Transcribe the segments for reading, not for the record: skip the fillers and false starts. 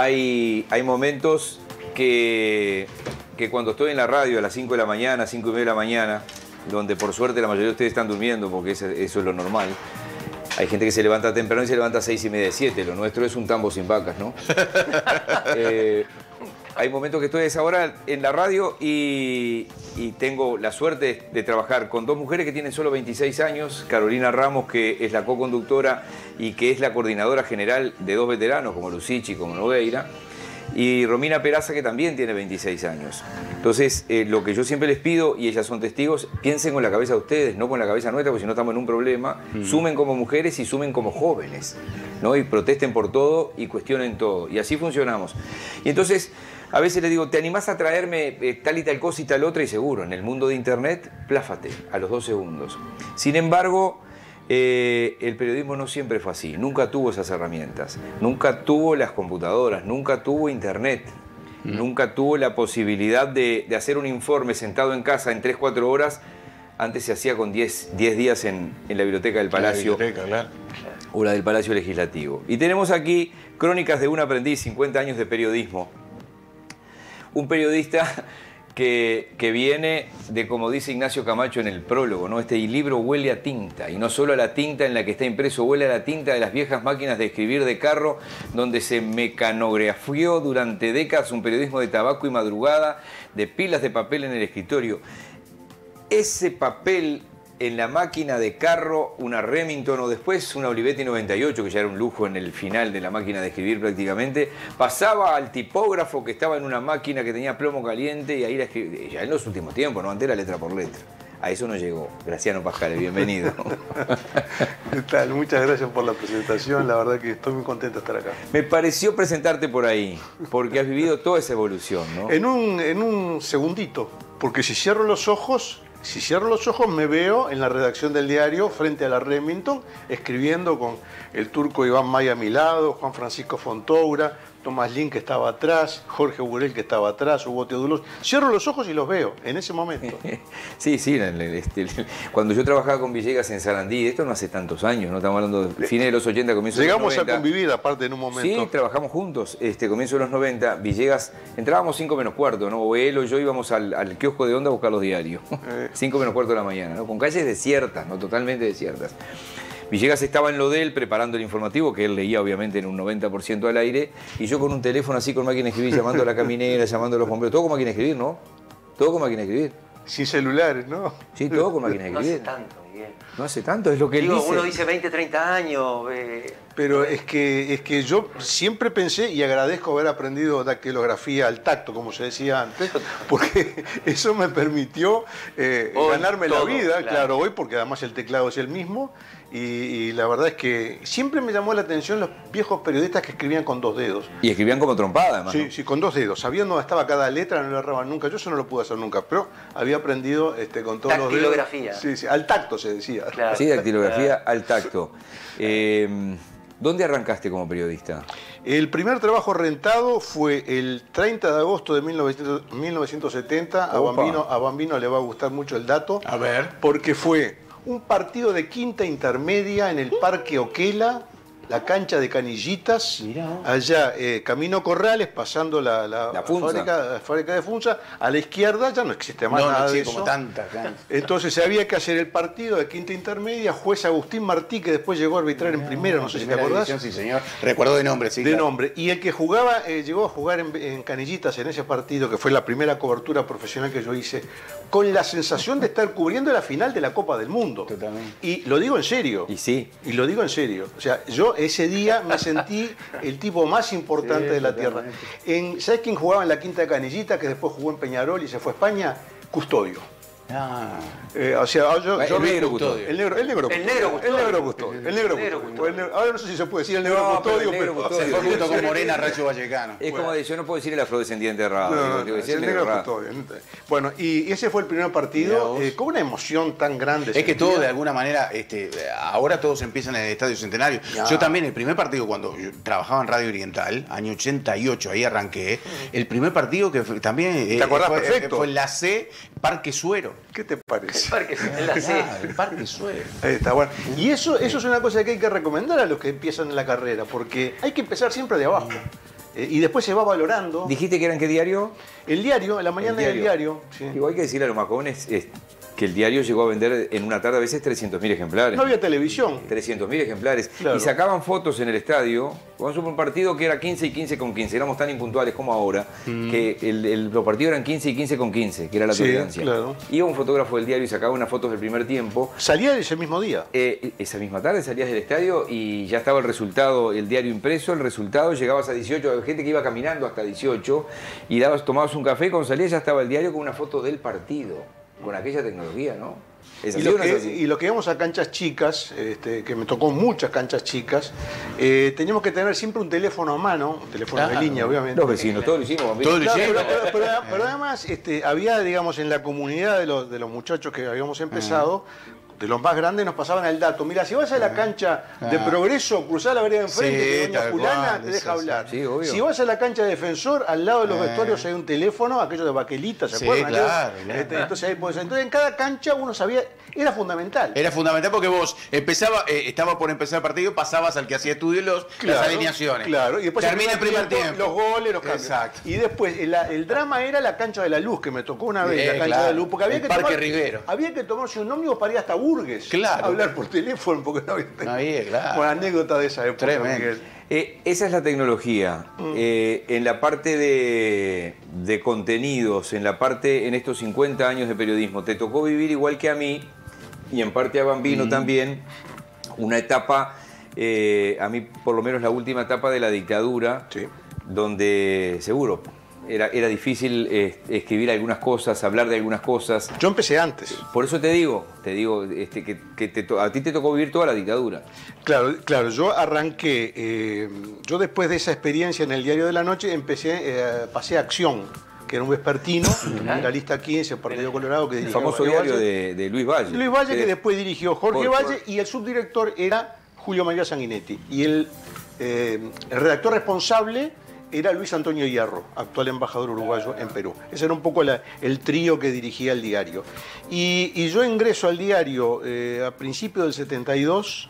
hay momentos que cuando estoy en la radio a las 5 de la mañana, 5 y media de la mañana, donde por suerte la mayoría de ustedes están durmiendo, porque eso es lo normal. Hay gente que se levanta temprano y se levanta a 6 y media, 7. Lo nuestro es un tambo sin vacas, ¿no? Hay momentos que estoy a esa hora en la radio y tengo la suerte de trabajar con dos mujeres que tienen solo 26 años. Carolina Ramos, que es la co-conductora y que es la coordinadora general de dos veteranos, como Lucichi, como Nogueira. Y Romina Peraza, que también tiene 26 años. Entonces, lo que yo siempre les pido, y ellas son testigos, piensen con la cabeza de ustedes, no con la cabeza nuestra, porque si no estamos en un problema. Sumen como mujeres y sumen como jóvenes, ¿no? Y protesten por todo y cuestionen todo. Y así funcionamos. Y entonces, a veces les digo, ¿te animás a traerme tal y tal cosa y tal otra? Y seguro, en el mundo de Internet, pláfate a los 2 segundos. Sin embargo, el periodismo no siempre fue así, nunca tuvo esas herramientas, nunca tuvo las computadoras, nunca tuvo internet, nunca tuvo la posibilidad de hacer un informe sentado en casa en 3-4 horas. Antes se hacía con 10 días en la biblioteca del Palacio, claro. O la del Palacio Legislativo. Y tenemos aquí Crónicas de un aprendiz, 50 años de periodismo. Un periodista que viene de, como dice Ignacio Camacho en el prólogo, ¿no? Este libro huele a tinta, y no solo a la tinta en la que está impreso, huele a la tinta de las viejas máquinas de escribir de carro, donde se mecanografió durante décadas un periodismo de tabaco y madrugada, de pilas de papel en el escritorio. Ese papel en la máquina de carro, una Remington o después una Olivetti 98, que ya era un lujo en el final de la máquina de escribir prácticamente, pasaba al tipógrafo que estaba en una máquina que tenía plomo caliente y ahí la escribía. Ya en los últimos tiempos, ¿no? Antes era letra por letra. A eso no llegó. Graciano Pascale, bienvenido. ¿Qué tal? Muchas gracias por la presentación. La verdad que estoy muy contento de estar acá. Me pareció presentarte por ahí, porque has vivido toda esa evolución, ¿no? En un segundito, porque si cierro los ojos me veo en la redacción del diario frente a la Remington, escribiendo con el turco Iván Maya a mi lado, Juan Francisco Fontoura, Tomás Lin, que estaba atrás, Jorge Burel, que estaba atrás, Hugo Teodulos. Cierro los ojos y los veo en ese momento. Sí, cuando yo trabajaba con Villegas en Sarandí, esto no hace tantos años, no estamos hablando de fines de los 80, comienzos de los 90. Llegamos a convivir, aparte, en un momento. Sí, trabajamos juntos, comienzo de los 90, Villegas, entrábamos 5 menos cuarto, ¿no? O él o yo íbamos al kiosco de Onda a buscar los diarios, 5 menos cuarto de la mañana, ¿no? Con calles desiertas, ¿no? Totalmente desiertas. Villegas estaba en lo de él preparando el informativo, que él leía obviamente en un 90% al aire, y yo con un teléfono así con máquina de escribir, llamando a la caminera, llamando a los bomberos, todo con máquina de escribir, ¿no? Todo con máquina de escribir. Sin celulares, ¿no? Sí, todo con máquina de escribir. No hace tanto, Miguel. No hace tanto, es lo que él dice. Uno dice 20, 30 años. Pero es que yo siempre pensé, y agradezco haber aprendido dactilografía al tacto, como se decía antes, porque eso me permitió ganarme la vida, claro, hoy, porque además el teclado es el mismo. Y la verdad es que siempre me llamó la atención los viejos periodistas que escribían con 2 dedos. Y escribían como trompada, además. Sí, ¿no? Sí, con 2 dedos. Sabiendo dónde estaba cada letra, no le erraban nunca. Yo eso no lo pude hacer nunca, pero había aprendido con todos los dedos. Dactilografía. Sí, al tacto se decía. Claro. Sí, dactilografía al tacto. ¿Dónde arrancaste como periodista? El primer trabajo rentado fue el 30 de agosto de 1970. A Bambino le va a gustar mucho el dato. A ver. Porque fue un partido de quinta intermedia en el Parque Oquela, la cancha de Canillitas, allá Camino Corrales, pasando la fábrica de Funza, a la izquierda ya no existe más nada de eso. Como tantas canchas. Entonces había que hacer el partido de quinta intermedia, juez Agustín Martí, que después llegó a arbitrar en primera, no sé si te acordás. Sí, señor. Recuerdo de nombre, sí. De nombre. Y el que jugaba, llegó a jugar en Canillitas en ese partido, que fue la primera cobertura profesional que yo hice, con la sensación de estar cubriendo la final de la Copa del Mundo. Totalmente. Y lo digo en serio. Y sí. Y lo digo en serio. O sea, yo ese día me sentí el tipo más importante de la tierra. ¿Sabes quién jugaba en la quinta de Canillita, que después jugó en Peñarol y se fue a España? Custodio. O sea, el negro Custodio. El negro Custodio. Ahora no sé si se puede decir el negro Custodio, pero se fue junto con Morena, Rayo Vallecano. Es como de, yo no puedo decir el afrodescendiente errado. El negro Custodio. Bueno, y ese fue el primer partido con una emoción tan grande. Es que todo, de alguna manera, ahora todos empiezan en el Estadio Centenario. Yo también, el primer partido, cuando yo trabajaba en Radio Oriental, año 88, ahí arranqué, el primer partido que también ¿te acordás perfecto? Fue en la C, Parque Suero. ¿Qué te parece? El Parque Suero. Ahí está, bueno. Y eso es una cosa que hay que recomendar a los que empiezan en la carrera, porque hay que empezar siempre de abajo. Y después se va valorando. ¿Dijiste que era en qué diario? El diario, en la mañana del diario. Sí. Igual hay que decirle a los más jóvenes que el diario llegó a vender en una tarde a veces 300.000 ejemplares. No había televisión. 300.000 ejemplares. Claro. Y sacaban fotos en el estadio. Vamos a un partido que era 15 y 15 con 15. Éramos tan impuntuales como ahora, que los partidos eran 15 y 15 con 15, que era la tolerancia. Claro. Iba un fotógrafo del diario y sacaba unas fotos del primer tiempo. Salía ese mismo día. Esa misma tarde salías del estadio y ya estaba el resultado, el diario impreso, el resultado, llegabas a 18, había gente que iba caminando hasta 18 y tomabas un café, cuando salías ya estaba el diario con una foto del partido, con aquella tecnología, ¿no? Y lo que íbamos a canchas chicas, que me tocó muchas canchas chicas, teníamos que tener siempre un teléfono a mano, un teléfono de línea, obviamente. Los vecinos, todos lo hicimos. Todos lo hicimos. Pero además había, digamos, en la comunidad de los muchachos que habíamos empezado, de los más grandes nos pasaban el dato. Mira, si vas a la cancha de Progreso, cruzás la vereda enfrente, que doña fulana te deja hablar. Sí, obvio. Si vas a la cancha de Defensor, al lado de los vestuarios hay un teléfono, aquello de baquelita, ¿se acuerdan? Claro. Entonces en cada cancha uno sabía, era fundamental. Era fundamental porque vos estaba por empezar el partido, pasabas al que hacía estudio las alineaciones. Claro, y después termina el primer tiempo. Los goles, los cambios. Exacto. Y después el drama era la cancha de la Luz, que me tocó una vez, la cancha de la Luz, porque había que tomarse un ómnibus para ir hasta Burgues. Claro. Hablar por teléfono, porque no había. Claro. Bueno, anécdota de esa época. Tremendo. Esa es la tecnología. En la parte de contenidos, en estos 50 años de periodismo, te tocó vivir igual que a mí, y en parte a Bambino también, una etapa, a mí por lo menos la última etapa de la dictadura, donde seguro era difícil escribir algunas cosas, hablar de algunas cosas. Yo empecé antes. Por eso te digo que a ti te tocó vivir toda la dictadura. Claro, yo arranqué, yo después de esa experiencia en el Diario de la Noche pasé a Acción, que era un vespertino, en la lista 15, Partido Colorado, que El dirigía famoso Jorge diario Valle. de Luis Valle. Luis Valle, que después dirigió Jorge Valle, y el subdirector era Julio María Sanguinetti. Y el redactor responsable era Luis Antonio Hierro, actual embajador uruguayo en Perú. Ese era un poco el trío que dirigía el diario. Y yo ingreso al diario a principios del 72,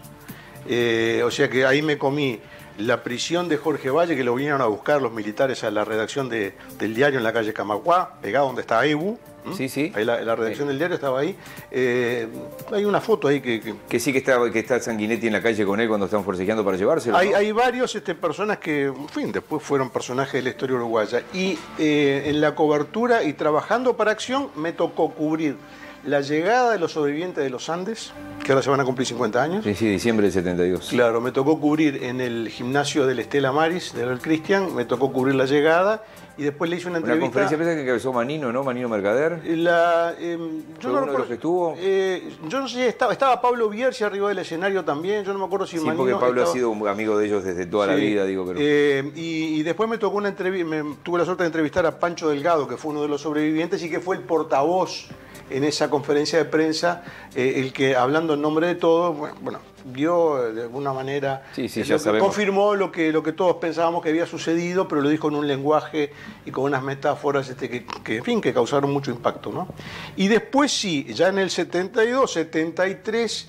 o sea que ahí me comí la prisión de Jorge Valle, que lo vinieron a buscar los militares a la redacción del diario en la calle Camacuá, pegado donde está EBU. Sí. Ahí la redacción del diario estaba ahí. Hay una foto ahí que sí que está Sanguinetti en la calle con él cuando están forcejeando para llevárselo. Hay varios personas que, en fin, después fueron personajes de la historia uruguaya. Y en la cobertura y trabajando para Acción me tocó cubrir la llegada de los sobrevivientes de los Andes, que ahora se van a cumplir 50 años. Sí, diciembre del 72. Claro, me tocó cubrir en el gimnasio del Estela Maris, del El Cristian, me tocó cubrir la llegada. Y después le hice una entrevista. Una conferencia que encabezó Manino, ¿no? Manino Mercader. Yo no recuerdo. Que estuvo? Yo no sé, estaba Pablo Bierzi arriba del escenario también. Yo no me acuerdo si Manino. Sí, porque Pablo ha sido un amigo de ellos desde toda la vida, digo. Pero... y después me tocó una entrevista, tuve la suerte de entrevistar a Pancho Delgado, que fue uno de los sobrevivientes y que fue el portavoz en esa conferencia de prensa, el que, hablando en nombre de todos, bueno, dio de alguna manera, confirmó lo que todos pensábamos que había sucedido, pero lo dijo en un lenguaje y con unas metáforas que en fin, que causaron mucho impacto, ¿no? Y después sí, ya en el 72, 73,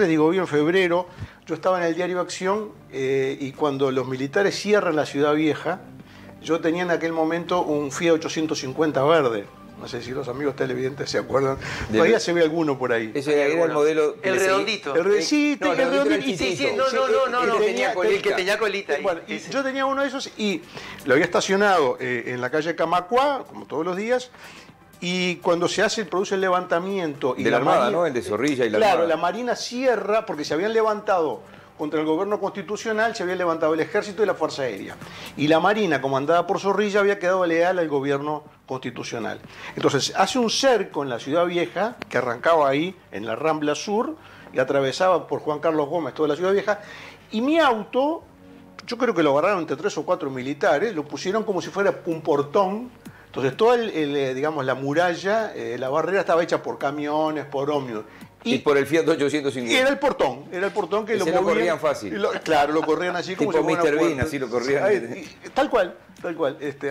digo bien, febrero, yo estaba en el diario Acción y cuando los militares cierran la Ciudad Vieja, yo tenía en aquel momento un Fiat 850 verde. No sé si los amigos televidentes se acuerdan. Todavía se ve alguno por ahí. Ese era el modelo... El redondito. El redondito. No. El que tenía colita ahí. Bueno, y yo tenía uno de esos y lo había estacionado en la calle Camacuá, como todos los días, y cuando produce el levantamiento... De la Armada, ¿no? El de Zorrilla y la Armada. Claro, la Marina cierra porque se habían levantado... Contra el gobierno constitucional se había levantado el Ejército y la Fuerza Aérea. Y la Marina, comandada por Zorrilla, había quedado leal al gobierno constitucional. Entonces, hace un cerco en la Ciudad Vieja, que arrancaba ahí, en la Rambla Sur, y atravesaba por Juan Carlos Gómez toda la Ciudad Vieja. Y mi auto, yo creo que lo agarraron entre 3 o 4 militares, lo pusieron como si fuera un portón. Entonces, toda digamos, la muralla, la barrera estaba hecha por camiones, por ómnibus. Y por el Fiat 850. Y era el portón que ese lo movían. Lo corrían fácil. Claro, lo corrían así como tipo si fuera una Mr. Bean, puerta. así lo corrían. Tal cual.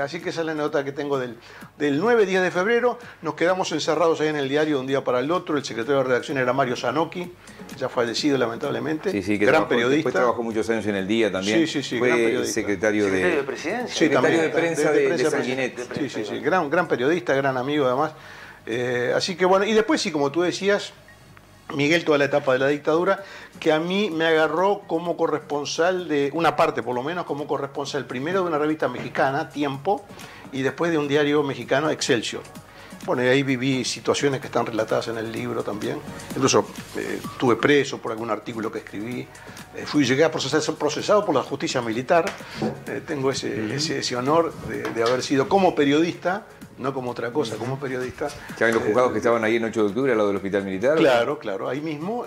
Así que esa es la nota que tengo del 9-10 de febrero. Nos quedamos encerrados ahí en el diario de un día para el otro. El secretario de redacción era Mario Zanocchi, ya fallecido lamentablemente. Sí, que gran periodista. Después trabajó muchos años en El Día también. Sí, fue gran periodista. secretario de presidencia. Sí, secretario también, de prensa de Sanguinetti. Sí. Gran periodista, gran amigo además. Así que bueno, y después sí, como tú decías, Miguel, toda la etapa de la dictadura, que a mí me agarró como corresponsal de, una parte por lo menos, como corresponsal primero de una revista mexicana, Tiempo, y después de un diario mexicano, Excelsior. Bueno, y ahí viví situaciones que están relatadas en el libro también. Incluso estuve preso por algún artículo que escribí. Llegué a ser procesado por la justicia militar. Tengo ese honor de haber sido como periodista, no como otra cosa, como periodista. ¿Saben los juzgados que estaban ahí en 8 de octubre, al lado del hospital militar? Claro, ahí mismo.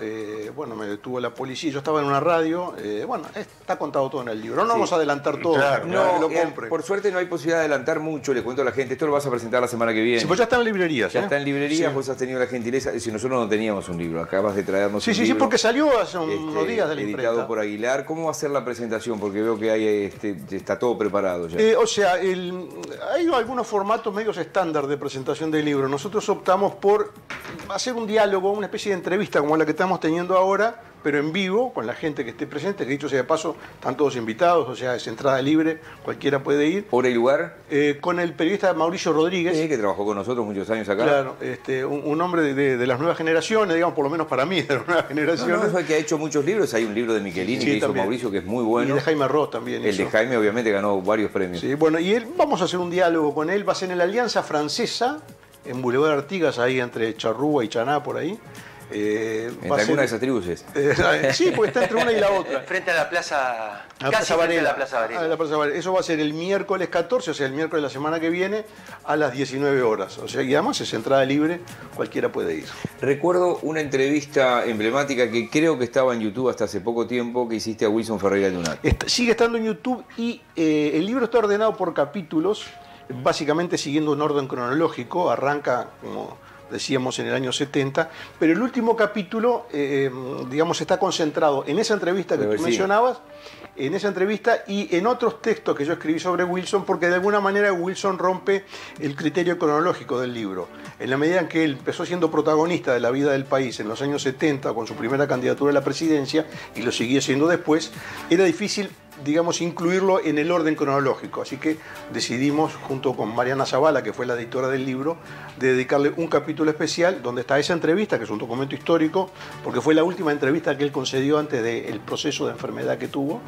Bueno, me detuvo la policía, yo estaba en una radio. Bueno, está contado todo en el libro. No vamos a adelantar todo, Claro, que lo compren. Por suerte no hay posibilidad de adelantar mucho, le cuento a la gente. Esto lo vas a presentar la semana que viene. Sí, pues ya está en librerías. Ya está en librerías, Sí. vos has tenido la gentileza. Si nosotros no teníamos un libro, acabas de traernos un libro. Sí, porque salió hace unos días de la imprenta. Editado por Aguilar. ¿Cómo va a ser la presentación? Porque veo que hay, está todo preparado ya. O sea, hay algunos formatos medios estándar de presentación del libro. Nosotros optamos por hacer un diálogo, una especie de entrevista como la que estamos teniendo ahora, pero en vivo, con la gente que esté presente, que dicho sea de paso, están todos invitados, o sea, es entrada libre, cualquiera puede ir. ¿Hora y lugar? Con el periodista Mauricio Rodríguez. Que trabajó con nosotros muchos años acá. Claro, un hombre de las nuevas generaciones, digamos, por lo menos para mí, de las nuevas generaciones. No, es que ha hecho muchos libros. Hay un libro de Michelini que hizo también. Mauricio, que es muy bueno. Y de Jaime Ross también. El de Jaime obviamente ganó varios premios. Sí, bueno, y vamos a hacer un diálogo con él, va a ser en la Alianza Francesa, en Boulevard Artigas, ahí entre Charrúa y Chaná, por ahí. ¿Entre alguna de esas tribus es? Sí, porque está entre una y la otra. Frente a la plaza... A la casi Plaza frente a Varela. la Plaza Varela. A la Plaza Varela. Eso va a ser el miércoles 14, o sea, el miércoles de la semana que viene, a las 19 horas. O sea, y además es entrada libre, cualquiera puede ir. Recuerdo una entrevista emblemática que creo que estaba en YouTube hasta hace poco tiempo, que hiciste a Wilson Ferreira Lunat. Sigue estando en YouTube y el libro está ordenado por capítulos, básicamente siguiendo un orden cronológico. Arranca, como decíamos, en el año 70, pero el último capítulo, digamos, está concentrado en esa entrevista que tú mencionabas, en esa entrevista y en otros textos que yo escribí sobre Wilson, porque de alguna manera Wilson rompe el criterio cronológico del libro. En la medida en que él empezó siendo protagonista de la vida del país en los años 70, con su primera candidatura a la presidencia, y lo siguió siendo después, era difícil, digamos, incluirlo en el orden cronológico. Así que decidimos, junto con Mariana Zavala, que fue la editora del libro, de dedicarle un capítulo especial donde está esa entrevista, que es un documento histórico, porque fue la última entrevista que él concedió antes del proceso de enfermedad que tuvo,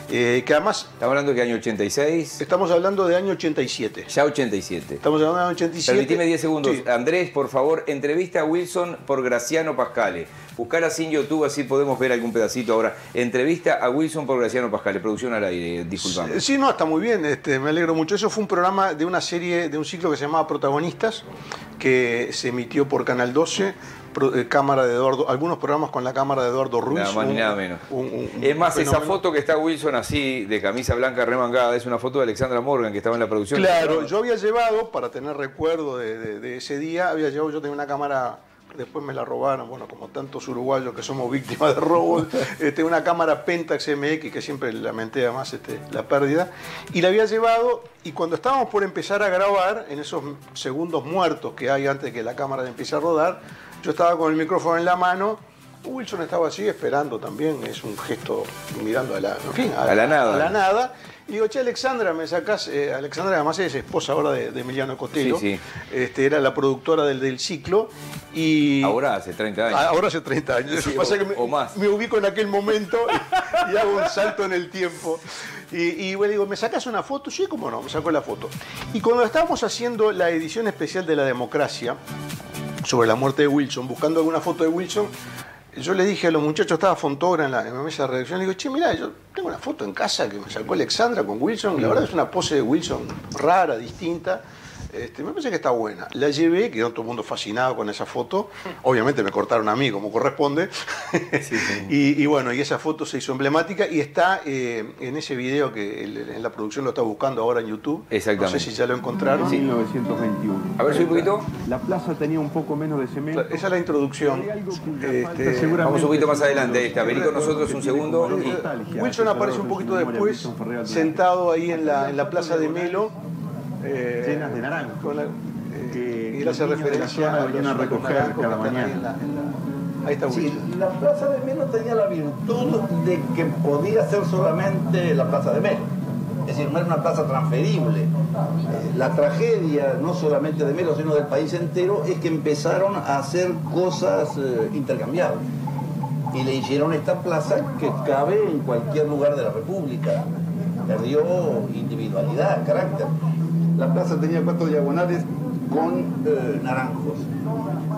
que además... ¿Estamos hablando de qué año? ¿86? Estamos hablando de año 87. Ya 87. Estamos hablando de año 87. Permitime 10 segundos. Sí. Andrés, por favor, entrevista a Wilson por Graciano Pascale. Buscar así en YouTube, así podemos ver algún pedacito ahora. Entrevista a Wilson por Graciano Pascale. Producción al aire, disculpame. Sí, no, está muy bien, me alegro mucho. Eso fue un programa de una serie, de un ciclo que se llamaba Protagonistas, que se emitió por Canal 12, cámara de Eduardo, algunos programas con la cámara de Eduardo Ruiz. Nada más ni nada menos. Es más, esa foto que está Wilson así, de camisa blanca remangada, es una foto de Alexandra Morgan, que estaba en la producción. Claro, yo había llevado, para tener recuerdo de ese día, yo tenía una cámara... Después me la robaron, bueno, como tantos uruguayos que somos víctimas de robos, una cámara Pentax MX, que siempre lamenté además la pérdida, y la había llevado, y cuando estábamos por empezar a grabar, en esos segundos muertos que hay antes de que la cámara empiece a rodar, yo estaba con el micrófono en la mano, Wilson estaba así esperando también, es un gesto mirando a la nada. Y digo, che, Alexandra, me sacás. Alexandra además es esposa ahora de Emiliano Cotelo. Sí. Era la productora del ciclo. Y ahora hace 30 años. Ahora hace 30 años. Sí, pasa que o más. Me ubico en aquel momento y hago un salto en el tiempo. Y bueno, digo, ¿me sacás una foto? Sí, cómo no, me sacó la foto. Y cuando estábamos haciendo la edición especial de La Democracia, sobre la muerte de Wilson, buscando alguna foto de Wilson, yo le dije a los muchachos, estaba Fontogra en la mesa de redacción, le digo, che, mirá, yo tengo una foto en casa que me sacó Alexandra con Wilson, la verdad es una pose de Wilson rara, distinta, Me parece que está buena. La llevé, quedó todo el mundo fascinado con esa foto. Obviamente me cortaron a mí, como corresponde. Sí, sí. Y bueno, y esa foto se hizo emblemática y está en ese video que en la producción lo está buscando ahora en YouTube. Exactamente. No sé si ya lo encontraron. Sí. 1921. A ver, soy un poquito. La plaza tenía un poco menos de cemento. Esa es la introducción. Vamos un poquito más adelante. Vení con nosotros un segundo. Wilson aparece un poquito después, sentado ahí en la plaza de Melo. Llenas de naranjo. Y él hace referencia a venían a recoger cada mañana. Ahí está Wilson. Sí, la plaza de Melo tenía la virtud de que podía ser solamente la plaza de Melo. Es decir, no era una plaza transferible. La tragedia, no solamente de Melo, sino del país entero, es que empezaron a hacer cosas intercambiables. Y le hicieron esta plaza que cabe en cualquier lugar de la República. Perdió individualidad, carácter. La plaza tenía 4 diagonales con naranjos.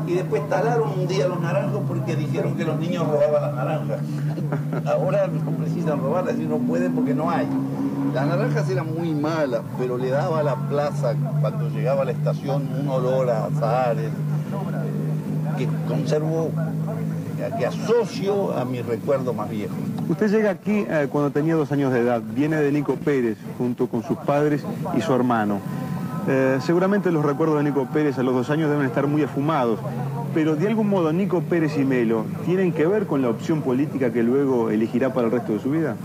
Y después talaron un día los naranjos porque dijeron que los niños robaban las naranjas. Ahora no precisan robarlas y no pueden porque no hay. Las naranjas eran muy malas, pero le daba a la plaza, cuando llegaba a la estación, un olor a azahares que conservo, que asocio a mi recuerdo más viejo. Usted llega aquí cuando tenía 2 años de edad, viene de Nico Pérez, junto con sus padres y su hermano. Seguramente los recuerdos de Nico Pérez a los 2 años deben estar muy afumados, pero de algún modo Nico Pérez y Melo tienen que ver con la opción política que luego elegirá para el resto de su vida.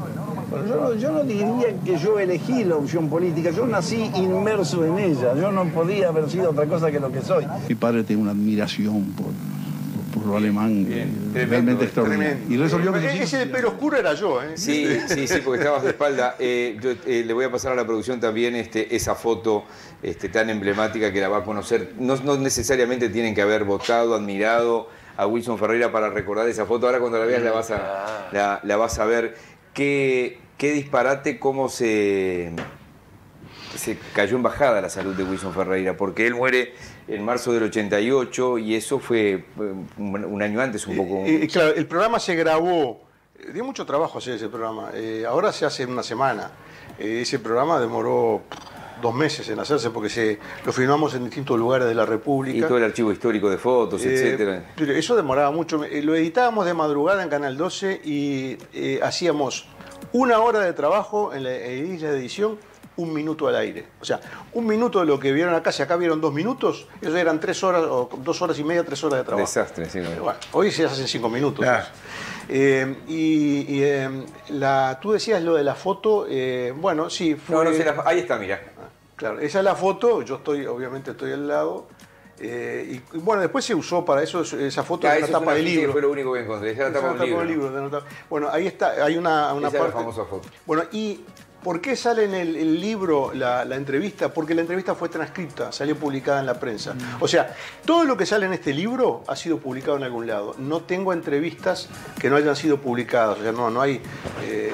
Bueno, yo no diría que yo elegí la opción política, yo nací inmerso en ella, yo no podía haber sido otra cosa que lo que soy. Mi padre tiene una admiración por lo alemán realmente extraordinario. Y resolvió que ese de pelo oscuro era yo, ¿eh? Sí, porque estabas de espalda. Yo le voy a pasar a la producción también esa foto tan emblemática que la va a conocer. No necesariamente tienen que haber votado, admirado a Wilson Ferreira para recordar esa foto. Ahora cuando la veas la vas a ver. Qué disparate cómo se cayó en bajada la salud de Wilson Ferreira, porque él muere en marzo del 88 y eso fue un año antes un poco. Claro, el programa se grabó, dio mucho trabajo hacer ese programa, ahora se hace en una semana. Ese programa demoró 2 meses en hacerse porque lo filmamos en distintos lugares de la República. Y todo el archivo histórico de fotos, etcétera. Eso demoraba mucho. Lo editábamos de madrugada en Canal 12 y hacíamos 1 hora de trabajo en la edilla de edición, 1 minuto al aire. O sea, 1 minuto de lo que vieron acá, si acá vieron 2 minutos, eso eran 3 horas o 2 horas y media, 3 horas de trabajo. Desastre, sí. Bueno, hoy se hacen 5 minutos. Claro. Tú decías lo de la foto, bueno, sí, fue... No, ahí está, mira. Claro, esa es la foto, yo obviamente estoy al lado. Y bueno, después se usó para eso, esa foto de la tapa del libro. Fue lo único que encontré, esa es la tapa del libro. Bueno, ahí está, hay una parte. Es la famosa foto. Bueno, y ¿por qué sale en el libro la entrevista? Porque la entrevista fue transcripta, salió publicada en la prensa. O sea, todo lo que sale en este libro ha sido publicado en algún lado. No tengo entrevistas que no hayan sido publicadas. O sea, no hay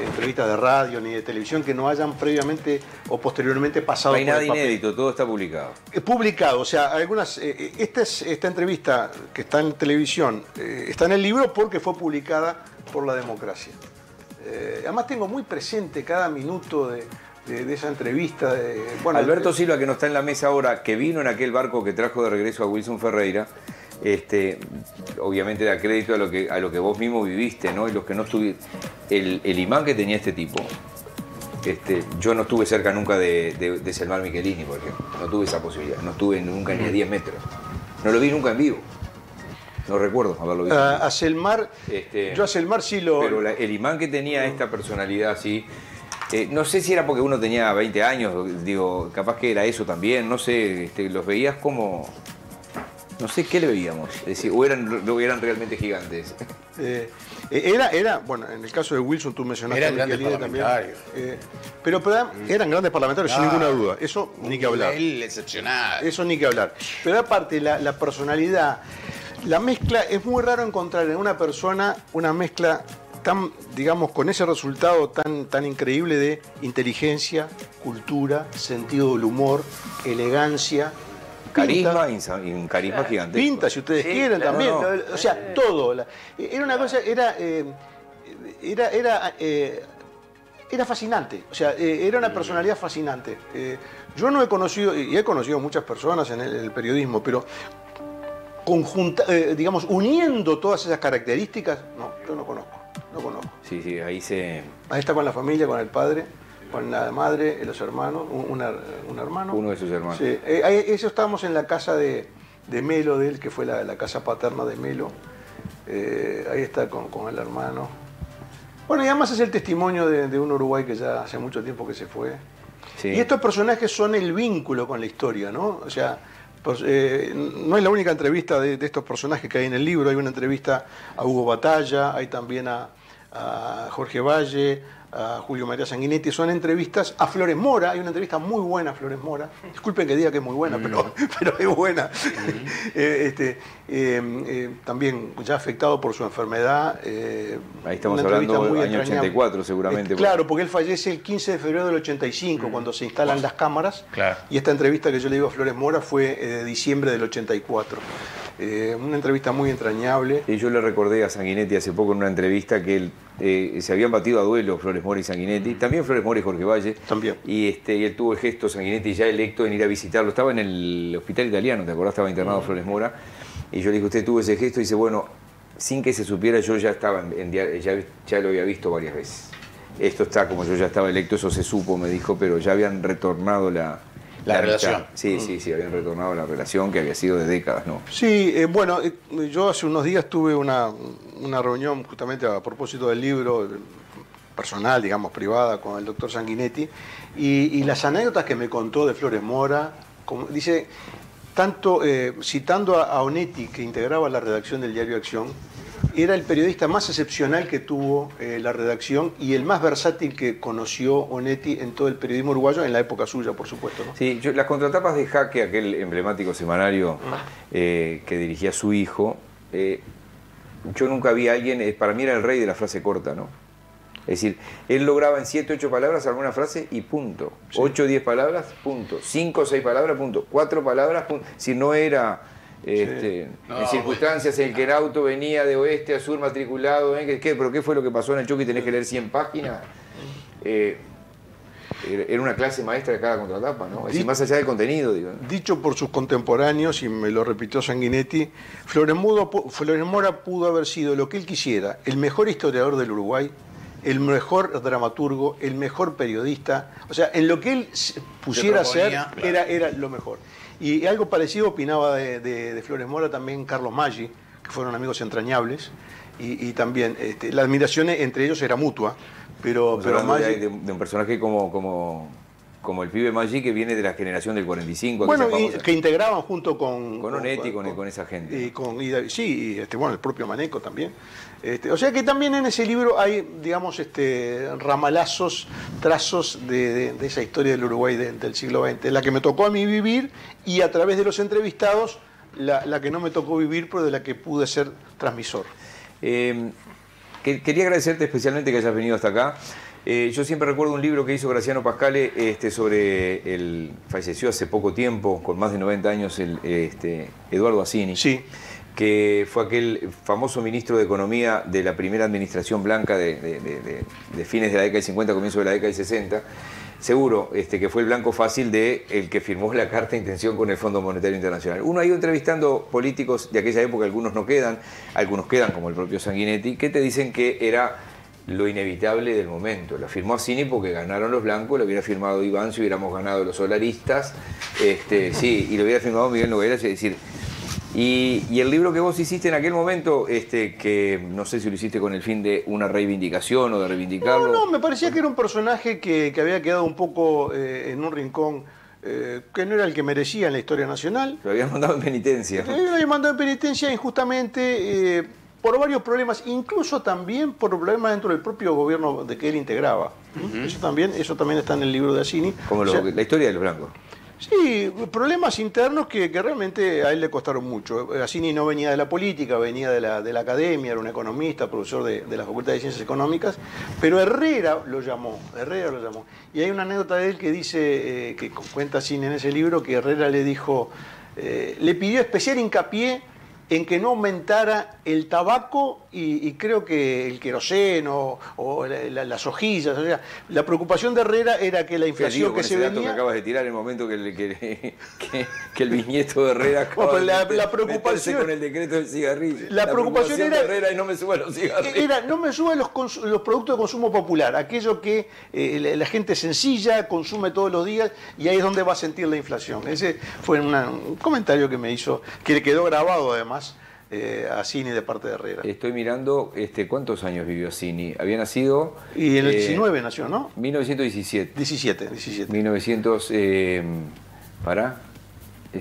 entrevistas de radio ni de televisión que no hayan previamente o posteriormente pasado por el papel. No hay nada inédito, todo está publicado. Publicado, o sea, algunas. Esta entrevista que está en televisión está en el libro porque fue publicada por La Democracia. Además tengo muy presente cada minuto de esa entrevista. Bueno, Alberto Silva, que no está en la mesa ahora, que vino en aquel barco que trajo de regreso a Wilson Ferreira, obviamente da crédito a lo que vos mismo viviste, ¿no? Y los que no estuviste. El imán que tenía este tipo. Yo no estuve cerca nunca de Selmar Michelini, por ejemplo. No tuve esa posibilidad. No estuve nunca ni a 10 metros. No lo vi nunca en vivo. No recuerdo haberlo visto. A Selmar, yo a Selmar sí lo... Pero el imán que tenía esta personalidad así, no sé si era porque uno tenía 20 años, digo, capaz que era eso también, no sé, los veías como... No sé qué le veíamos, es decir, o eran realmente gigantes. Bueno, en el caso de Wilson tú mencionaste eran grandes parlamentarios. Pero eran grandes parlamentarios, sin ninguna duda. Eso ni que hablar. Nivel excepcional. Eso ni que hablar. Pero aparte, la personalidad, la mezcla, es muy raro encontrar en una persona una mezcla tan, digamos, con ese resultado tan increíble de inteligencia, cultura, sentido del humor, elegancia. Carisma y un carisma gigante. Pinta, si ustedes quieren, también. O sea, todo. Era una cosa, era fascinante, o sea, era una personalidad fascinante. Yo no he conocido, y he conocido muchas personas en el periodismo, pero digamos, uniendo todas esas características, no, yo no conozco. Sí, ahí está con la familia, con el padre, con la madre, los hermanos, un hermano. Uno de sus hermanos. Sí, eso estábamos en la casa de Melo, de él, que fue la casa paterna de Melo. Ahí está con el hermano. Bueno, y además es el testimonio de un Uruguay que ya hace mucho tiempo que se fue. Sí. Y estos personajes son el vínculo con la historia, ¿no? O sea, pues, no es la única entrevista de estos personajes que hay en el libro. Hay una entrevista a Hugo Batalla, hay también a Jorge Valle, a Julio María Sanguinetti. Son entrevistas a Flores Mora. Hay una entrevista muy buena a Flores Mora. Disculpen que diga que es muy buena, pero es buena. También ya afectado por su enfermedad. Ahí estamos hablando del año 84 seguramente. Claro, porque él fallece el 15 de febrero del 85, cuando se instalan las cámaras. Claro. Y esta entrevista que yo le digo a Flores Mora fue de diciembre del 84. Una entrevista muy entrañable. Y yo le recordé a Sanguinetti hace poco en una entrevista que él se habían batido a duelo Flores Mora y Sanguinetti, también Flores Mora y Jorge Valle. También. Y él tuvo el gesto, Sanguinetti, ya electo, en ir a visitarlo. Estaba en el hospital italiano, ¿te acordás? Estaba internado Flores Mora. Y yo le dije, usted tuvo ese gesto, y dice, bueno, sin que se supiera, yo ya estaba ya lo había visto varias veces. Esto está, como yo ya estaba electo, eso se supo, me dijo, pero ya habían retornado la relación. Sí, habían retornado la relación que había sido de décadas, ¿no? Sí, bueno, yo hace unos días tuve una reunión justamente a propósito del libro personal, digamos, privada, con el doctor Sanguinetti, y las anécdotas que me contó de Flores Mora, dice, tanto citando a Onetti, que integraba la redacción del diario Acción, era el periodista más excepcional que tuvo la redacción y el más versátil que conoció Onetti en todo el periodismo uruguayo, en la época suya, por supuesto, ¿no? Sí, las contratapas de Jaque, aquel emblemático semanario que dirigía su hijo, yo nunca vi a alguien, para mí era el rey de la frase corta, ¿no? Es decir, él lograba en 7 o 8 palabras alguna frase y punto. Sí. 8 o 10 palabras, punto. 5 o 6 palabras, punto. 4 palabras, punto. Si no era... en circunstancias en que el auto venía de oeste a sur matriculado, ¿pero qué fue lo que pasó en el choque y tenés que leer 100 páginas? Era una clase maestra de cada contratapa, ¿no? Es decir, más allá del contenido, digo, ¿no? Dicho por sus contemporáneos, y me lo repitió Sanguinetti, Flores Mora pudo haber sido lo que él quisiera, el mejor historiador del Uruguay, el mejor dramaturgo, el mejor periodista. O sea, en lo que él pusiera a ser, era lo mejor. Y algo parecido opinaba de Flores Mora también Carlos Maggi, que fueron amigos entrañables, y también la admiración entre ellos era mutua, pero Maggi, de un personaje como el pibe Maggi, que viene de la generación del 45. Bueno, que integraban junto con Onetti, con esa gente. Bueno, el propio Maneco también. O sea que también en ese libro hay, digamos, ramalazos, trazos de esa historia del Uruguay del siglo XX, la que me tocó a mí vivir, y a través de los entrevistados, la que no me tocó vivir, pero de la que pude ser transmisor. Quería agradecerte especialmente que hayas venido hasta acá. Yo siempre recuerdo un libro que hizo Graciano Pascale sobre falleció hace poco tiempo, con más de 90 años, Eduardo Assini. Sí. Que fue aquel famoso ministro de Economía de la primera administración blanca de fines de la década del 50, comienzo de la década del 60. Seguro que fue el blanco fácil de el que firmó la carta de intención con el Fondo Monetario Internacional. Uno ha ido entrevistando políticos de aquella época, algunos no quedan, algunos quedan, como el propio Sanguinetti, que te dicen que era lo inevitable del momento. Lo firmó Assini porque ganaron los blancos, lo hubiera firmado Iván si hubiéramos ganado los solaristas, y lo hubiera firmado Miguel Nogueira, es decir... Y el libro que vos hiciste en aquel momento, que no sé si lo hiciste con el fin de una reivindicación o de reivindicarlo. No, me parecía que era un personaje que había quedado un poco en un rincón que no era el que merecía en la historia nacional. Lo habían mandado en penitencia. Lo habían mandado en penitencia injustamente por varios problemas, incluso también por problemas dentro del propio gobierno de que él integraba. Eso también está en el libro de Assini. Como la historia de los blancos. Sí, problemas internos que realmente a él le costaron mucho. Assini no venía de la política, venía de la academia, era un economista, profesor de la Facultad de Ciencias Económicas, pero Herrera lo llamó. Y hay una anécdota de él que dice, que cuenta Assini en ese libro, que Herrera le dijo, le pidió especial hincapié en que no aumentara el tabaco y creo que el queroseno o las hojillas. O sea, la preocupación de Herrera era que la inflación que se venía... que acabas de tirar en el momento que el bisnieto de Herrera acaba la preocupación con el decreto del cigarrillo. La preocupación era... de Herrera y no me suban los cigarrillos. No me suban los productos de consumo popular, aquello que la gente sencilla consume todos los días y ahí es donde va a sentir la inflación. Ese fue un comentario que me hizo, que le quedó grabado además a Cini de parte de Herrera. Estoy mirando cuántos años vivió Cini. Había nacido... Y en el 19 nació, ¿no? 1917. 17. 1900...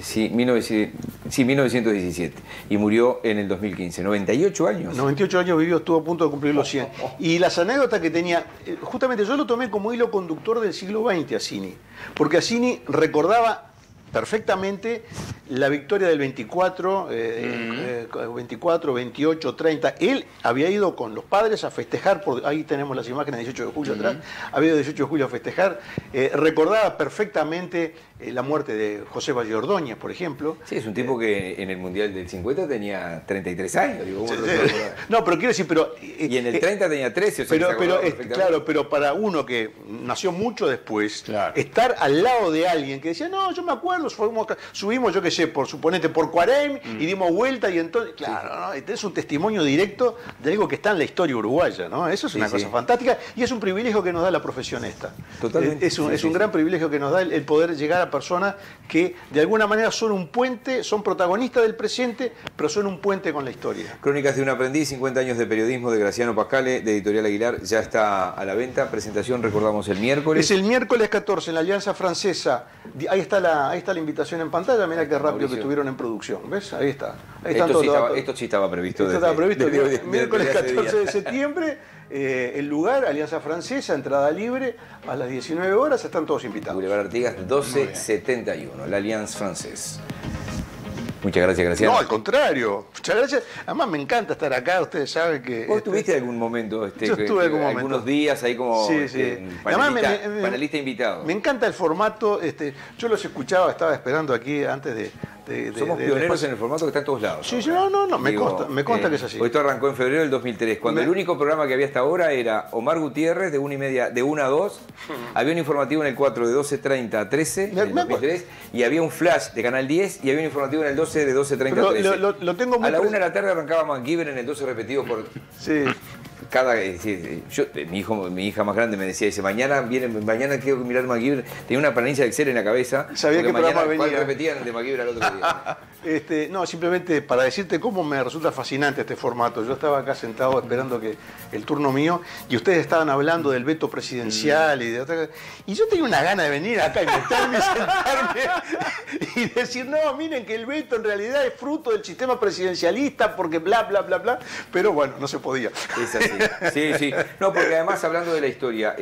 Sí, 1917. Y murió en el 2015. 98 años. 98 años vivió, estuvo a punto de cumplir los 100. Y las anécdotas que tenía, justamente yo lo tomé como hilo conductor del siglo XX a Cini. Porque a Cini recordaba perfectamente la victoria del 24, 28, 30. Él había ido con los padres a festejar, ahí tenemos las imágenes de 18 de julio atrás, había ido 18 de julio a festejar, recordaba perfectamente la muerte de José Valle Ordóñez, por ejemplo. Sí, es un tipo que en el Mundial del 50 tenía 33 años. Digo, no, pero quiero decir, y en el 30 tenía 13, o sea, claro, pero para uno que nació mucho después, estar al lado de alguien que decía, no, yo me acuerdo, subimos, yo qué sé, por Cuarem y dimos vuelta y entonces, claro, ¿no? Es un testimonio directo de algo que está en la historia uruguaya, ¿no? Eso es una cosa fantástica y es un privilegio que nos da la profesión esta. Totalmente. Es un gran privilegio que nos da el poder llegar a personas que de alguna manera son un puente, son protagonistas del presente, pero son un puente con la historia. Crónicas de un aprendiz, 50 años de periodismo de Graciano Pascale, de Editorial Aguilar, ya está a la venta. Presentación, recordamos, el miércoles. Es el miércoles 14 en la Alianza Francesa. Ahí está la invitación en pantalla, mira qué rápido que estuvieron en producción. ¿Ves? Ahí está. Esto sí estaba previsto. Esto estaba previsto miércoles 14 de septiembre. El lugar, Alianza Francesa, entrada libre, a las 19 horas, están todos invitados. Boulevard Artigas 1271, la Alianza Francesa. Muchas gracias, Graciano. No, al contrario. Muchas gracias. Además, me encanta estar acá. Ustedes saben que... ¿Vos tuviste algún momento? Yo estuve algún momento. Algunos días ahí como panelista invitado. Me encanta el formato. Yo los escuchaba, estaba esperando aquí antes de... Somos pioneros en el formato que está en todos lados. Sí, me consta que es así. Esto arrancó en febrero del 2003, cuando el único programa que había hasta ahora era Omar Gutiérrez de 1 a 2, había un informativo en el 4 de 12:30 a 13, en el 2003, y había un flash de Canal 10 y había un informativo en el 12 de 12:30 a 13. Lo tengo muy a la 1 de la tarde arrancaba MacGyver en el 12 repetido por... Sí. Mi hija más grande me decía, mañana quiero mirar MacGyver. Tenía una planilla de Excel en la cabeza. Sabía que programa venía. Repetían de MacGyver al otro día. No, simplemente para decirte cómo me resulta fascinante este formato. Yo estaba acá sentado esperando que el turno mío y ustedes estaban hablando del veto presidencial y de otra cosa. Y yo tenía una gana de venir acá y meterme, sentarme y decir, no, miren que el veto en realidad es fruto del sistema presidencialista porque bla, bla, bla, bla. Pero bueno, no se podía. Es así. Sí. No, porque además hablando de la historia,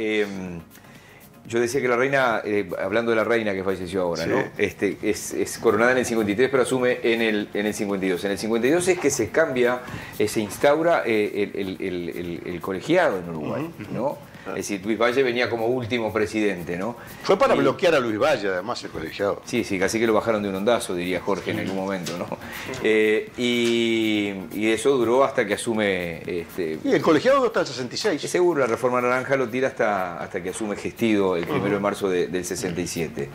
yo decía que la reina, hablando de la reina que falleció ahora, ¿no? Es coronada en el 53, pero asume en el 52. En el 52 es que se cambia, se instaura el colegiado en Uruguay, ¿no? Es decir, Luis Valle venía como último presidente, ¿no? Fue para bloquear a Luis Valle, además, el colegiado. Sí, casi que lo bajaron de un ondazo, diría Jorge en algún momento, ¿no? Y eso duró hasta que asume... Y el colegiado duró hasta el 66. Seguro, la reforma naranja lo tira hasta que asume Gestido el 1 de marzo del 67.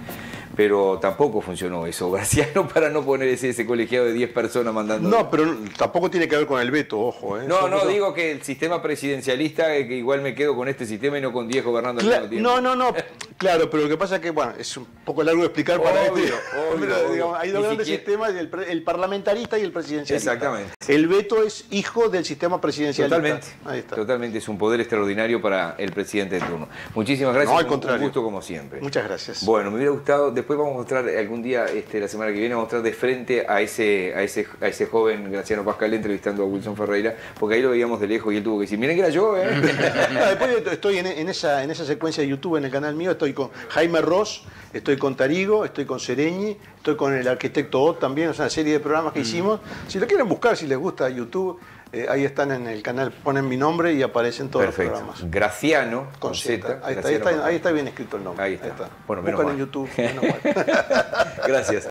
Pero tampoco funcionó eso, Graciano, para no poner ese colegiado de 10 personas mandando... No, pero tampoco tiene que ver con el veto, ojo. No, digo que el sistema presidencialista, que igual me quedo con este sistema y no con 10 gobernando al mismo tiempo. No, claro, pero lo que pasa es que, bueno, es un poco largo de explicar para digamos, hay dos grandes sistemas, el parlamentarista y el presidencialista. Exactamente. El veto es hijo del sistema presidencialista. Totalmente. Ahí está. Totalmente, es un poder extraordinario para el presidente de turno. Muchísimas gracias. No, al contrario. Un gusto como siempre. Muchas gracias. Bueno, me hubiera gustado, después vamos a mostrar algún día, la semana que viene, vamos a mostrar de frente a ese joven Graciano Pascal entrevistando a Wilson Ferreira, porque ahí lo veíamos de lejos y él tuvo que decir, miren que era yo, Después estoy en esa secuencia de YouTube en el canal mío, estoy con Jaime Ross, estoy con Tarigo, estoy con Sereñi, estoy con el arquitecto Ott también, o sea, una serie de programas que hicimos. Si lo quieren buscar, si les gusta YouTube, ahí están en el canal, ponen mi nombre y aparecen todos los programas. Graciano, con Z. Ahí está bien escrito el nombre. Ahí está. Bueno, buscan en YouTube. Gracias.